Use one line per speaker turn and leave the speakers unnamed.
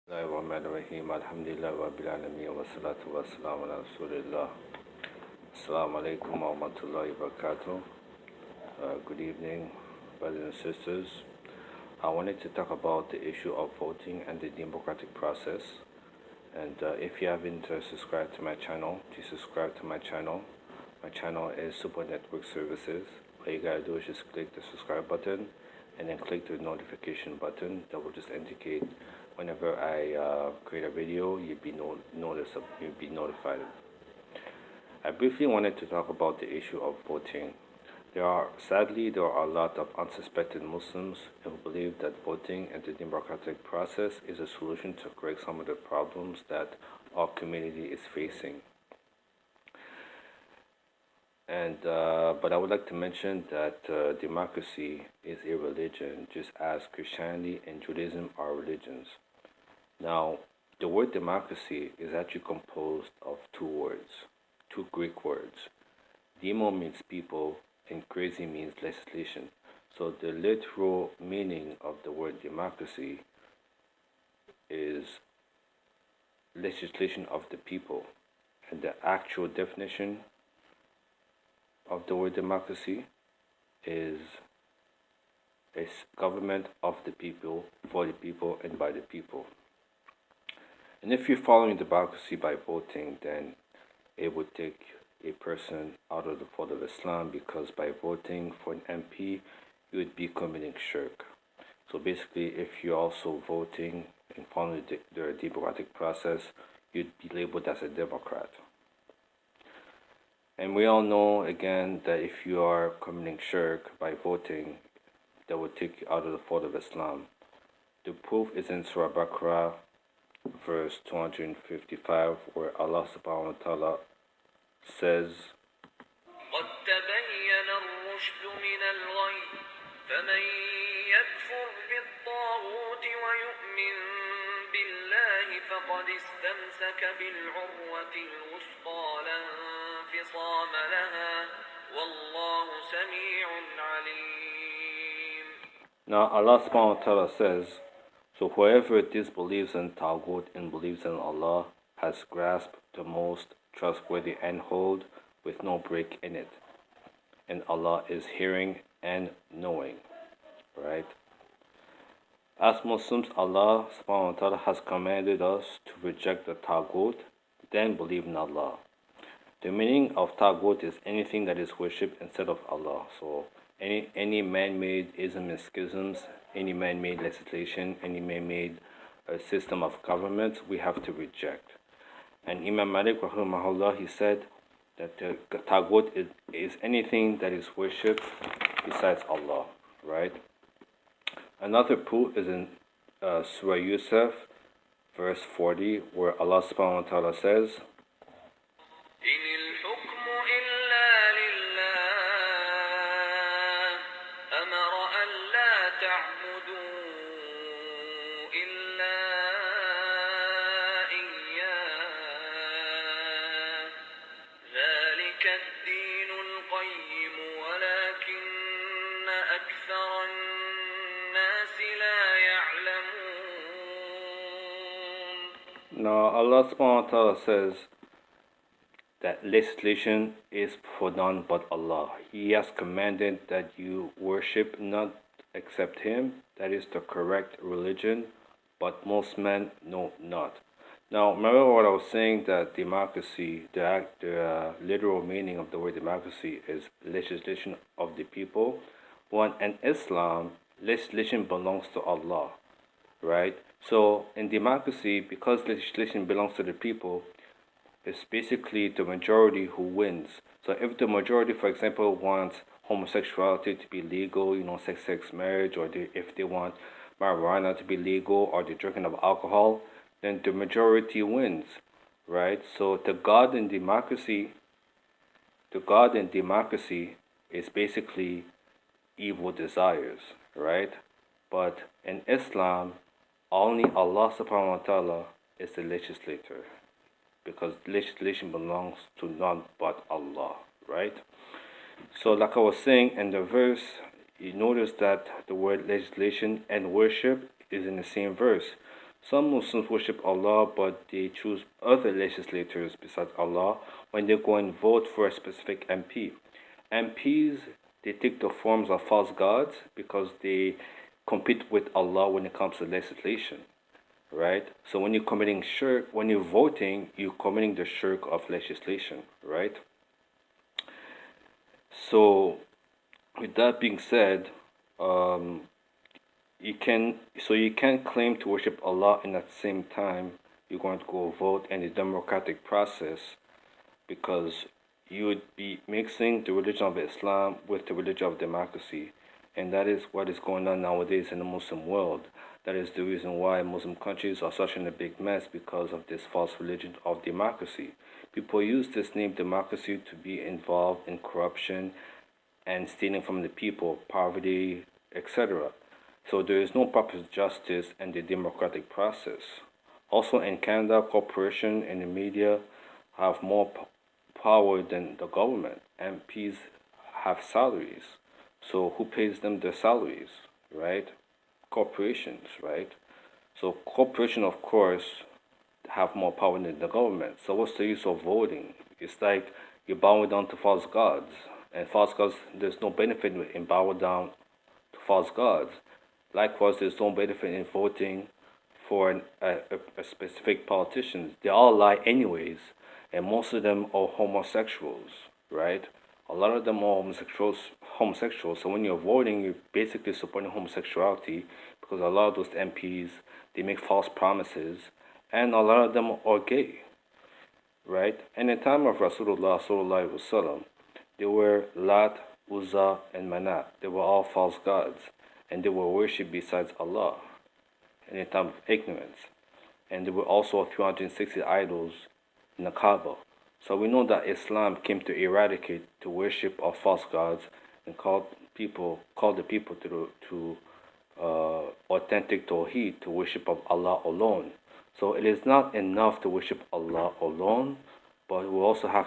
Bismillahirrahmanirrahim. Alhamdulillah Rabbil Alameen wa salatu wa salam ala Rasulillah. Assalamu alaikum wa rahmatullahi wa barakatuh. Good evening, brothers and sisters. I wanted to talk about the issue of voting and the democratic process. And if you haven't subscribed to my channel, please subscribe to my channel. My channel is Super Network Services. All you gotta do is just click the subscribe button and then click the notification button. That will just indicate whenever I create a video, you'll be notified. I briefly wanted to talk about the issue of voting. Sadly, there are a lot of unsuspected Muslims who believe that voting and the democratic process is a solution to correct some of the problems that our community is facing. But I would like to mention that democracy is a religion, just as Christianity and Judaism are religions. Now, the word democracy is actually composed of two Greek words. Demo means people, and crazy means legislation. So the literal meaning of the word democracy is legislation of the people, and the actual definition of the word democracy is a government of the people, for the people, and by the people. And if you're following democracy by voting, then it would take a person out of the fold of Islam, because by voting for an MP, you would be committing shirk. So basically, if you're also voting and following the democratic process, you'd be labeled as a Democrat. And we all know, again, that if you are committing shirk by voting, that would take you out of the fold of Islam. The proof is in Surah Baqarah, verse 255, where Allah subhanahu wa ta'ala says,
قد تبين الرشد من الغي فمن يكفر بالطاغوت ويؤمن بالله فقد استمسك بالعروة الوثقى لا انفصام لها والله سميع عليم.
Now Allah subhanahu wa ta'ala says, so whoever disbelieves in Taghut and believes in Allah has grasped the most trustworthy handhold with no break in it. And Allah is hearing and knowing. Right? As Muslims, Allah subhanahu wa ta'ala has commanded us to reject the Taghut, then believe in Allah. The meaning of Taghut is anything that is worshipped instead of Allah. So any man-made ism and schisms, any man-made legislation, any man-made system of government, we have to reject. And Imam Malik rahimahullah, he said that the Taghut is anything that is worshipped besides Allah, right? Another proof is in Surah Yusuf, verse 40, where Allah subhanahu wa ta'ala says,
إن الحكم إلا لله أمر أن لا تعبدوا إلا إياه ذلك الدين القيم ولكن أكثر الناس لا يعلمون.
Now Allah subhanahu wa ta'ala says that legislation is for none but Allah. He has commanded that you worship not except Him. That is the correct religion, but most men know not. Now, remember what I was saying, that democracy, the literal meaning of the word democracy is legislation of the people. When in Islam, legislation belongs to Allah, right? So in democracy, because legislation belongs to the people, it's basically the majority who wins. So if the majority, for example, wants homosexuality to be legal, same-sex marriage, or if they want marijuana to be legal, or the drinking of alcohol, then the majority wins, right? So the God in democracy is basically evil desires, right? But in Islam, only Allah subhanahu wa ta'ala is the legislator, because legislation belongs to none but Allah, right? So like I was saying in the verse, you notice that the word legislation and worship is in the same verse. Some Muslims worship Allah, but they choose other legislators besides Allah when they go and vote for a specific MP. MPs, they take the forms of false gods because they compete with Allah when it comes to legislation, right? So when you're committing shirk, when you're voting, you're committing the shirk of legislation, right? So with that being said, um, you can't claim to worship Allah and at the same time you're going to go vote in the democratic process, because you would be mixing the religion of Islam with the religion of democracy. And that is what is going on nowadays in the Muslim world. That is the reason why Muslim countries are such in a big mess, because of this false religion of democracy. People use this name democracy to be involved in corruption and stealing from the people, poverty, etc. So there is no proper justice in the democratic process. Also in Canada, corporation and the media have more power than the government. MPs have salaries. So who pays them their salaries, right? Corporations, right? So corporations, of course, have more power than the government. So what's the use of voting? It's like you're bowing down to false gods. And false gods, there's no benefit in bowing down to false gods. Likewise, there's no benefit in voting for a specific politician. They all lie anyways, and most of them are homosexuals, right? A lot of them are homosexuals. So when you're voting, you're basically supporting homosexuality, because a lot of those MPs, they make false promises, and a lot of them are gay, right? In the time of Rasulullah sallallahu alaihi wasallam, there were Lat, Uzza, and Manat. They were all false gods, and they were worshipped besides Allah in a time of ignorance. And there were also 360 idols in the Kaaba. So we know that Islam came to eradicate the worship of false gods and called the people to authentic Tawheed, to worship of Allah alone. So it is not enough to worship Allah alone, but we also have